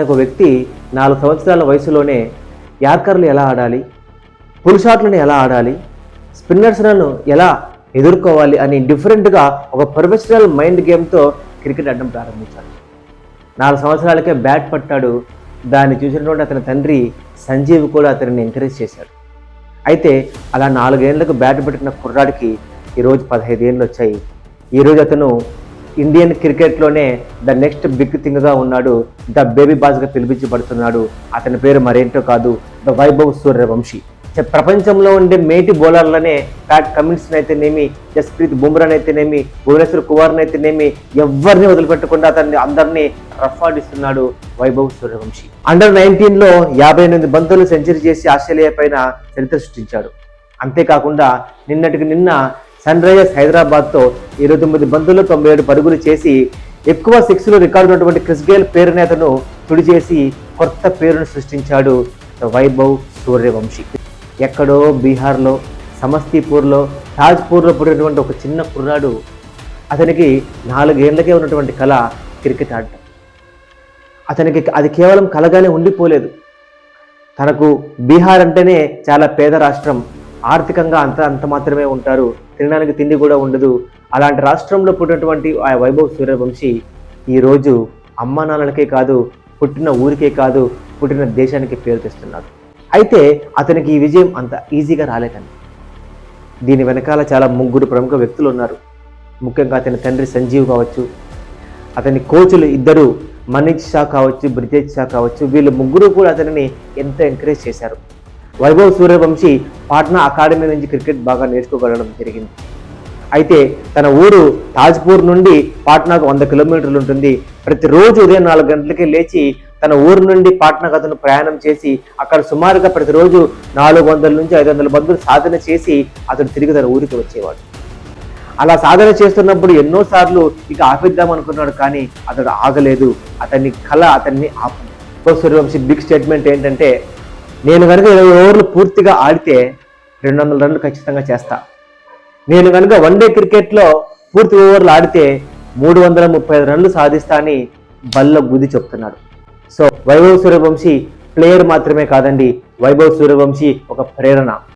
ఒక వ్యక్తి 4 సంవత్సరాల వయసులోనే యార్కర్లు ఎలా ఆడాలి, పుల్ షాట్లను ఎలా ఆడాలి, స్పిన్నర్స్లను ఎలా ఎదుర్కోవాలి అని డిఫరెంట్గా ఒక ప్రొఫెషనల్ మైండ్ గేమ్తో క్రికెట్ ఆడడం ప్రారంభించాడు. 4 సంవత్సరాలకే బ్యాట్ పట్టాడు. దాన్ని చూసినటువంటి అతని తండ్రి సంజీవ్ కూడా అతనిని ఎంకరేజ్ చేశాడు. అయితే అలా 4 ఏళ్లకు బ్యాట్ పట్టిన కుర్రాడికి ఈరోజు 15 ఏళ్ళు వచ్చాయి. ఈరోజు అతను ఇండియన్ క్రికెట్లోనే ద నెక్స్ట్ బిగ్ థింగ్గా ఉన్నాడు. ద బేబీ బాస్గా పిలిపించబడుతున్నాడు. అతని పేరు మరేంటో కాదు, ద వైభవ్ సూర్యవంశీ. ప్రపంచంలో ఉండే మేటి బౌలర్లనే ప్యాట్ కమిన్స్ని అయితేనేమి, జస్ప్రీత్ బుమ్రాన్ అయితేనేమి, భువనేశ్వర్ కుమార్ని అయితేనేమి ఎవరిని వదిలిపెట్టకుండా అతన్ని అందరినీ రఫ్ ఆడిస్తున్నాడు వైభవ్ సూర్యవంశీ. అండర్ 19లో 58 బంతులు సెంచరీ చేసి ఆస్ట్రేలియా పైన చరిత్ర సృష్టించాడు. అంతేకాకుండా నిన్నటికి నిన్న సన్ రైజర్స్ హైదరాబాద్తో 29 బంతుల్లో 97 పరుగులు చేసి ఎక్కువ 6లు రికార్డు ఉన్నటువంటి క్రిస్ గేల్ పేరుని అతను తుడి చేసి కొత్త పేరును సృష్టించాడు వైభవ్ సూర్యవంశీ. ఎక్కడో బీహార్లో సమస్తీపూర్లో తాజ్పూర్లో పుట్టినటువంటి ఒక చిన్న కుర్రాడు, అతనికి 4 ఏళ్లకే ఉన్నటువంటి కళ క్రికెట్ ఆడటం. అతనికి అది కేవలం కళగానే ఉండిపోలేదు. తనకు బీహార్ అంటేనే చాలా పేద రాష్ట్రం, ఆర్థికంగా అంత మాత్రమే ఉంటారు, తినడానికి తిండి కూడా ఉండదు. అలాంటి రాష్ట్రంలో పుట్టినటువంటి ఆ వైభవ్ సూర్యవంశీ ఈరోజు అమ్మా నాన్నలకే కాదు, పుట్టిన ఊరికే కాదు, పుట్టిన దేశానికి పేరు తెస్తున్నాడు. అయితే అతనికి ఈ విజయం అంత ఈజీగా రాలేదండి. దీని వెనకాల చాలా 3 ప్రముఖ వ్యక్తులు ఉన్నారు. ముఖ్యంగా అతని తండ్రి సంజీవ్ కావచ్చు, అతని కోచ్లు ఇద్దరు మనీష్ షా కావచ్చు, బ్రిజేష్ షా కావచ్చు, వీళ్ళు 3 కూడా అతనిని ఎంతో ఎంకరేజ్ చేశారు. వైభవ్ సూర్యవంశీ పాట్నా అకాడమీ నుంచి క్రికెట్ బాగా నేర్చుకోగలడం జరిగింది. అయితే తన ఊరు తాజ్పూర్ నుండి పాట్నాకు 100 కిలోమీటర్లు ఉంటుంది. ప్రతిరోజు ఉదయం 4 గంటలకే లేచి తన ఊరు నుండి పాట్నాకు అతను ప్రయాణం చేసి అక్కడ సుమారుగా ప్రతిరోజు 400 నుంచి 500 బంతులు సాధన చేసి అతడు తిరిగి తన ఊరికి వచ్చేవాడు. అలా సాధన చేస్తున్నప్పుడు ఎన్నోసార్లు ఇక ఆపేద్దాం అనుకున్నాడు, కానీ అతడు ఆగలేదు. అతని కళ అతన్ని సూర్యవంశీ బిగ్ స్టేట్మెంట్ ఏంటంటే, నేను కనుక 20 ఓవర్లు పూర్తిగా ఆడితే 200 రన్లు ఖచ్చితంగా చేస్తా. నేను కనుక వన్డే క్రికెట్లో పూర్తి ఓవర్లు ఆడితే 335 రన్లు సాధిస్తా అని బల్ల గుద్ది చెప్తున్నాడు. సో వైభవ్ సూర్యవంశీ ప్లేయర్ మాత్రమే కాదండి, వైభవ్ సూర్యవంశీ ఒక ప్రేరణ.